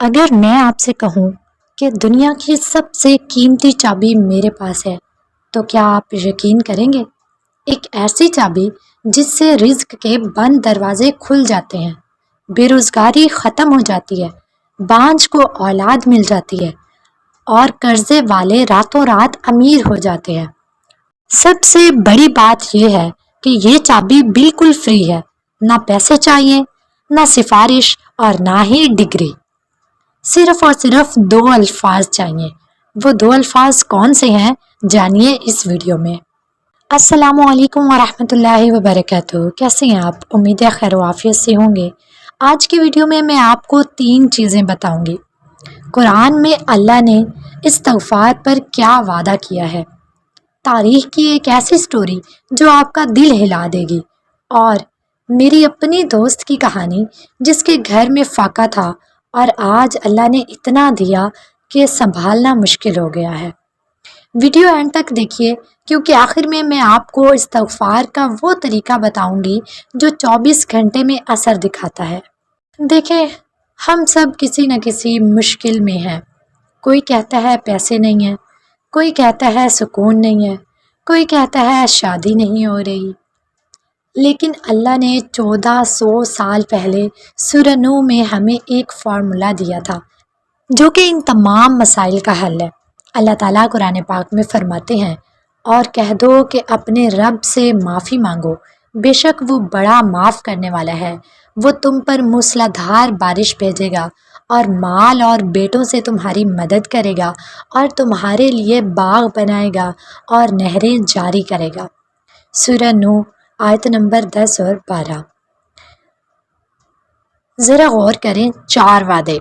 اگر میں آپ سے کہوں کہ دنیا کی سب سے قیمتی چابی میرے پاس ہے تو کیا آپ یقین کریں گے؟ ایک ایسی چابی جس سے رزق کے بند دروازے کھل جاتے ہیں، بے روزگاری ختم ہو جاتی ہے، بانجھ کو اولاد مل جاتی ہے اور قرضے والے راتوں رات امیر ہو جاتے ہیں۔ سب سے بڑی بات یہ ہے کہ یہ چابی بالکل فری ہے، نہ پیسے چاہیے، نہ سفارش اور نہ ہی ڈگری۔ صرف اور صرف دو الفاظ چاہیے۔ وہ دو الفاظ کون سے ہیں؟ جانیے اس ویڈیو میں۔ السلام علیکم ورحمۃ اللہ وبرکاتہ۔ کیسے ہیں آپ؟ امید ہے خیر و عافیت سے ہوں گے۔ آج کی ویڈیو میں آپ کو 3 چیزیں بتاؤں گی۔ قرآن میں اللہ نے استغفار پر کیا وعدہ کیا ہے، تاریخ کی ایک ایسی سٹوری جو آپ کا دل ہلا دے گی، اور میری اپنی دوست کی کہانی جس کے گھر میں فاقہ تھا اور آج اللہ نے اتنا دیا کہ سنبھالنا مشکل ہو گیا ہے۔ ویڈیو اینڈ تک دیکھیے کیونکہ آخر میں آپ کو استغفار کا وہ طریقہ بتاؤں گی جو 24 گھنٹے میں اثر دکھاتا ہے۔ دیکھیں، ہم سب کسی نہ کسی مشکل میں ہیں۔ کوئی کہتا ہے پیسے نہیں ہیں، کوئی کہتا ہے سکون نہیں ہے، کوئی کہتا ہے شادی نہیں ہو رہی۔ لیکن اللہ نے 1400 سال پہلے سورہ نوح میں ہمیں ایک فارمولا دیا تھا جو کہ ان تمام مسائل کا حل ہے۔ اللہ تعالیٰ قرآن پاک میں فرماتے ہیں، اور کہہ دو کہ اپنے رب سے معافی مانگو، بے شک وہ بڑا معاف کرنے والا ہے۔ وہ تم پر موسلادھار بارش بھیجے گا اور مال اور بیٹوں سے تمہاری مدد کرے گا، اور تمہارے لیے باغ بنائے گا اور نہریں جاری کرے گا۔ سورہ نوح آیت نمبر 10 اور 12۔ ذرا غور کریں، 4 وعدے: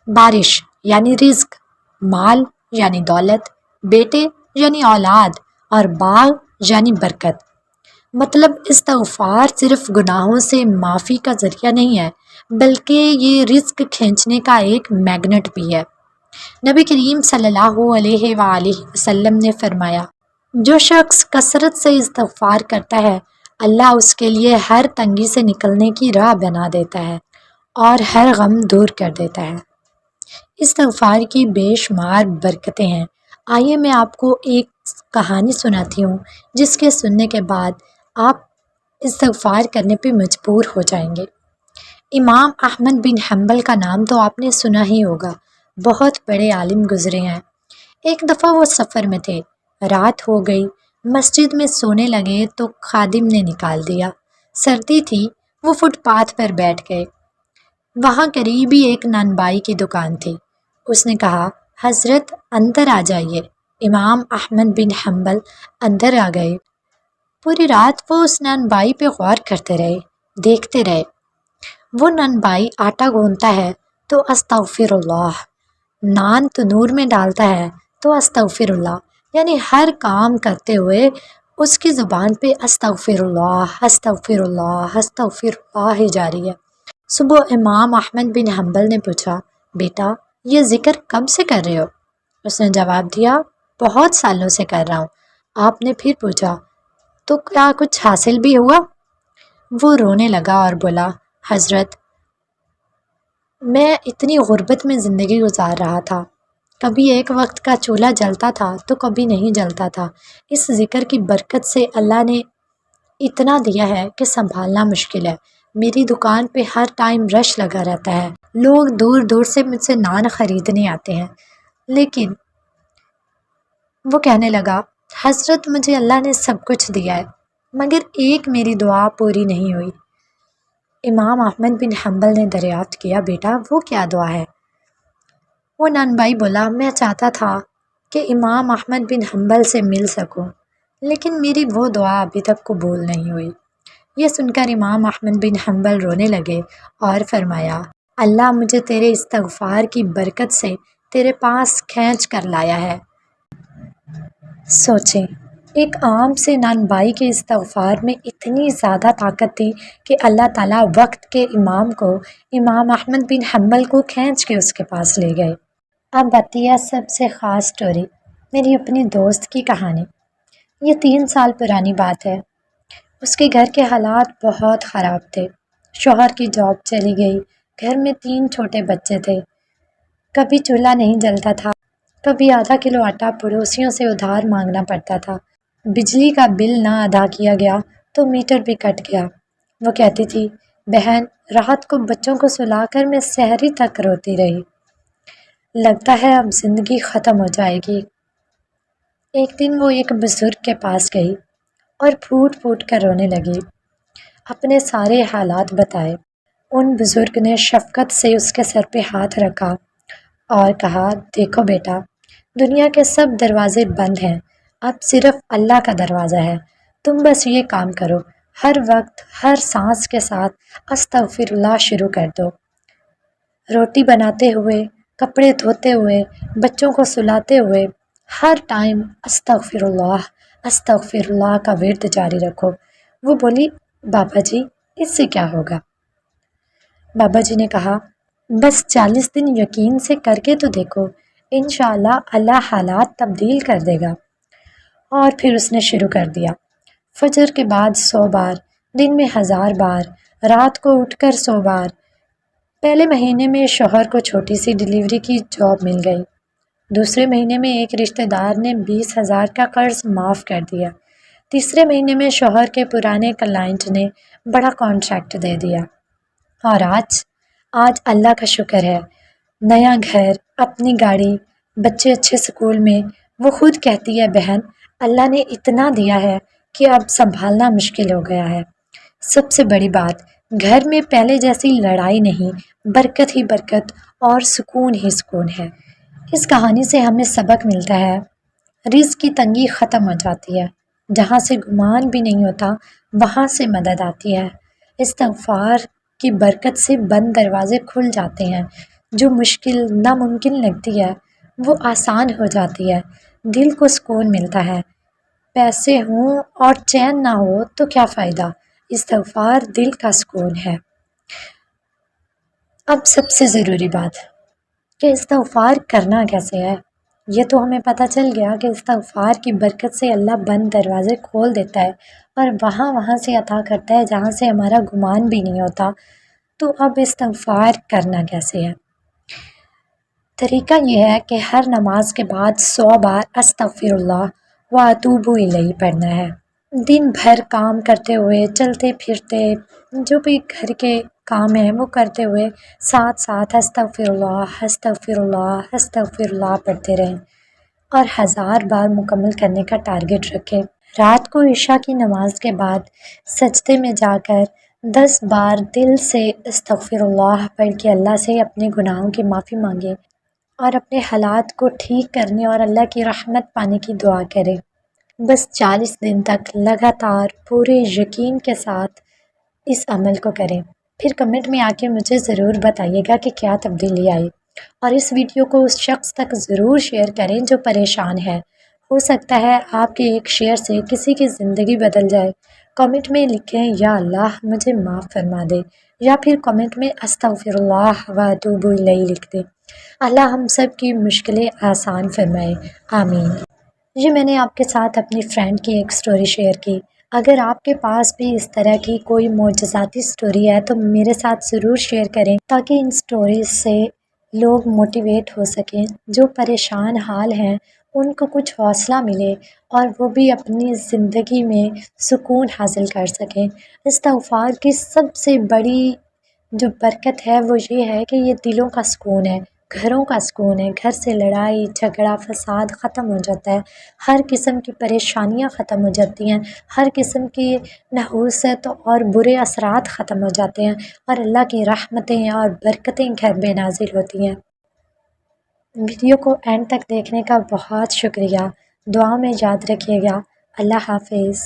بارش یعنی رزق، مال یعنی دولت، بیٹے یعنی اولاد، اور باغ یعنی برکت۔ مطلب استغفار صرف گناہوں سے معافی کا ذریعہ نہیں ہے، بلکہ یہ رزق کھینچنے کا ایک میگنٹ بھی ہے۔ نبی کریم صلی اللہ علیہ وآلہ وسلم نے فرمایا، جو شخص کثرت سے استغفار کرتا ہے، اللہ اس کے لیے ہر تنگی سے نکلنے کی راہ بنا دیتا ہے اور ہر غم دور کر دیتا ہے۔ استغفار کی بے شمار برکتیں ہیں۔ آئیے میں آپ کو ایک کہانی سناتی ہوں جس کے سننے کے بعد آپ استغفار کرنے پہ مجبور ہو جائیں گے۔ امام احمد بن حنبل کا نام تو آپ نے سنا ہی ہوگا، بہت بڑے عالم گزرے ہیں۔ ایک دفعہ وہ سفر میں تھے، رات ہو گئی، مسجد میں سونے لگے تو خادم نے نکال دیا۔ سردی تھی، وہ فٹ پاتھ پر بیٹھ گئے۔ وہاں قریب ہی ایک نانبائی کی دکان تھی۔ اس نے کہا، حضرت اندر آ جائیے۔ امام احمد بن حنبل اندر آ گئے۔ پوری رات وہ اس نانبائی پہ غور کرتے رہے، دیکھتے رہے۔ وہ نانبائی آٹا گوندتا ہے تو استغفر اللہ، نان تنور میں ڈالتا ہے تو استغفر اللہ، یعنی ہر کام کرتے ہوئے اس کی زبان پہ استغفر اللہ استغفر اللہ استغفر اللہ ہی جاری ہے۔ صبح امام احمد بن حنبل نے پوچھا، بیٹا یہ ذکر کب سے کر رہے ہو؟ اس نے جواب دیا، بہت سالوں سے کر رہا ہوں۔ آپ نے پھر پوچھا، تو کیا کچھ حاصل بھی ہوا؟ وہ رونے لگا اور بولا، حضرت میں اتنی غربت میں زندگی گزار رہا تھا، کبھی ایک وقت کا چولہا جلتا تھا تو کبھی نہیں جلتا تھا۔ اس ذکر کی برکت سے اللہ نے اتنا دیا ہے کہ سنبھالنا مشکل ہے۔ میری دکان پہ ہر ٹائم رش لگا رہتا ہے، لوگ دور دور سے مجھ سے نان خریدنے آتے ہیں۔ لیکن وہ کہنے لگا، حضرت مجھے اللہ نے سب کچھ دیا ہے، مگر ایک میری دعا پوری نہیں ہوئی۔ امام احمد بن حنبل نے دریافت کیا، بیٹا وہ کیا دعا ہے؟ وہ نانبائی بولا، میں چاہتا تھا کہ امام احمد بن حنبل سے مل سکوں، لیکن میری وہ دعا ابھی تک قبول نہیں ہوئی۔ یہ سن کر امام احمد بن حنبل رونے لگے اور فرمایا، اللہ مجھے تیرے استغفار کی برکت سے تیرے پاس کھینچ کر لایا ہے۔ سوچیں، ایک عام سے نانبائی کے استغفار میں اتنی زیادہ طاقت تھی کہ اللہ تعالیٰ وقت کے امام کو، امام احمد بن حنبل کو کھینچ کے اس کے پاس لے گئے۔ اب آتی ہے سب سے خاص سٹوری، میری اپنی دوست کی کہانی۔ یہ 3 سال پرانی بات ہے۔ اس کے گھر کے حالات بہت خراب تھے۔ شوہر کی جاب چلی گئی، گھر میں 3 چھوٹے بچے تھے۔ کبھی چولہا نہیں جلتا تھا، کبھی آدھا کلو آٹا پڑوسیوں سے ادھار مانگنا پڑتا تھا، بجلی کا بل نہ ادا کیا گیا تو میٹر بھی کٹ گیا۔ وہ کہتی تھی، بہن رات کو بچوں کو سلا کر میں سحری تک روتی رہی، لگتا ہے اب زندگی ختم ہو جائے گی۔ ایک دن وہ ایک بزرگ کے پاس گئی اور پھوٹ پھوٹ کر رونے لگی، اپنے سارے حالات بتائے۔ ان بزرگ نے شفقت سے اس کے سر پہ ہاتھ رکھا اور کہا، دیکھو بیٹا، دنیا کے سب دروازے بند ہیں، اب صرف اللہ کا دروازہ ہے، تم بس یہ کام کرو، ہر وقت ہر سانس کے ساتھ استغفر اللہ شروع کر دو۔ روٹی بناتے ہوئے، کپڑے دھوتے ہوئے، بچوں کو سلاتے ہوئے، ہر ٹائم استغفر اللہ کا ورد جاری رکھو۔ وہ بولی، بابا جی اس سے کیا ہوگا؟ بابا جی نے کہا، بس 40 دن یقین سے کر کے تو دیکھو، انشاءاللہ اللہ حالات تبدیل کر دے گا۔ اور پھر اس نے شروع کر دیا، فجر کے بعد 100 بار، دن میں 1000 بار، رات کو اٹھ کر 100 بار۔ پہلے مہینے میں شوہر کو چھوٹی سی ڈیلیوری کی جاب مل گئی، دوسرے مہینے میں ایک رشتہ دار نے 20,000 کا قرض معاف کر دیا، تیسرے مہینے میں شوہر کے پرانے کلائنٹ نے بڑا کانٹریکٹ دے دیا، اور آج اللہ کا شکر ہے، نیا گھر، اپنی گاڑی، بچے اچھے سکول میں۔ وہ خود کہتی ہے، بہن اللہ نے اتنا دیا ہے کہ اب سنبھالنا مشکل ہو گیا ہے۔ سب سے بڑی بات، گھر میں پہلے جیسی لڑائی نہیں، برکت ہی برکت اور سکون ہی سکون ہے۔ اس کہانی سے ہمیں سبق ملتا ہے، رزق کی تنگی ختم ہو جاتی ہے، جہاں سے گمان بھی نہیں ہوتا وہاں سے مدد آتی ہے۔ استغفار کی برکت سے بند دروازے کھل جاتے ہیں، جو مشکل ناممکن لگتی ہے وہ آسان ہو جاتی ہے، دل کو سکون ملتا ہے۔ پیسے ہوں اور چین نہ ہو تو کیا فائدہ، استغفار دل کا سکون ہے۔ اب سب سے ضروری بات کہ استغفار کرنا کیسے ہے، یہ تو ہمیں پتہ چل گیا کہ استغفار کی برکت سے اللہ بند دروازے کھول دیتا ہے اور وہاں سے عطا کرتا ہے جہاں سے ہمارا گمان بھی نہیں ہوتا۔ تو اب استغفار کرنا کیسے ہے؟ طریقہ یہ ہے کہ ہر نماز کے بعد 100 بار استغفر اللہ و اتوب الیہ پڑھنا ہے۔ دن بھر کام کرتے ہوئے، چلتے پھرتے، جو بھی گھر کے کام ہیں وہ کرتے ہوئے ساتھ استغفر اللہ پڑھتے رہیں اور 1000 بار مکمل کرنے کا ٹارگٹ رکھیں۔ رات کو عشاء کی نماز کے بعد سجدے میں جا کر 10 بار دل سے استغفر اللہ پڑھ کے اللہ سے اپنے گناہوں کی معافی مانگے اور اپنے حالات کو ٹھیک کرنے اور اللہ کی رحمت پانے کی دعا کرے۔ بس 40 دن تک لگاتار پورے یقین کے ساتھ اس عمل کو کریں، پھر کمنٹ میں آ کے مجھے ضرور بتائیے گا کہ کیا تبدیلی آئی، اور اس ویڈیو کو اس شخص تک ضرور شیئر کریں جو پریشان ہے، ہو سکتا ہے آپ کے ایک شیئر سے کسی کی زندگی بدل جائے۔ کمنٹ میں لکھیں، یا اللہ مجھے معاف فرما دے، یا پھر کمنٹ میں استغفر اللہ و اتوب الیہ لکھ دیں۔ اللہ ہم سب کی مشکلیں آسان فرمائے، آمین۔ یہ میں نے آپ کے ساتھ اپنی فرینڈ کی ایک سٹوری شیئر کی۔ اگر آپ کے پاس بھی اس طرح کی کوئی معجزاتی سٹوری ہے تو میرے ساتھ ضرور شیئر کریں، تاکہ ان سٹوریز سے لوگ موٹیویٹ ہو سکیں، جو پریشان حال ہیں ان کو کچھ حوصلہ ملے اور وہ بھی اپنی زندگی میں سکون حاصل کر سکیں۔ استغفار کی سب سے بڑی جو برکت ہے وہ یہ ہے کہ یہ دلوں کا سکون ہے، گھروں کا سکون ہے، گھر سے لڑائی جھگڑا فساد ختم ہو جاتا ہے، ہر قسم کی پریشانیاں ختم ہو جاتی ہیں، ہر قسم کی نحوست اور برے اثرات ختم ہو جاتے ہیں، اور اللہ کی رحمتیں اور برکتیں گھر میں نازل ہوتی ہیں۔ ویڈیو کو اینڈ تک دیکھنے کا بہت شکریہ، دعا میں یاد رکھیے گا۔ اللہ حافظ۔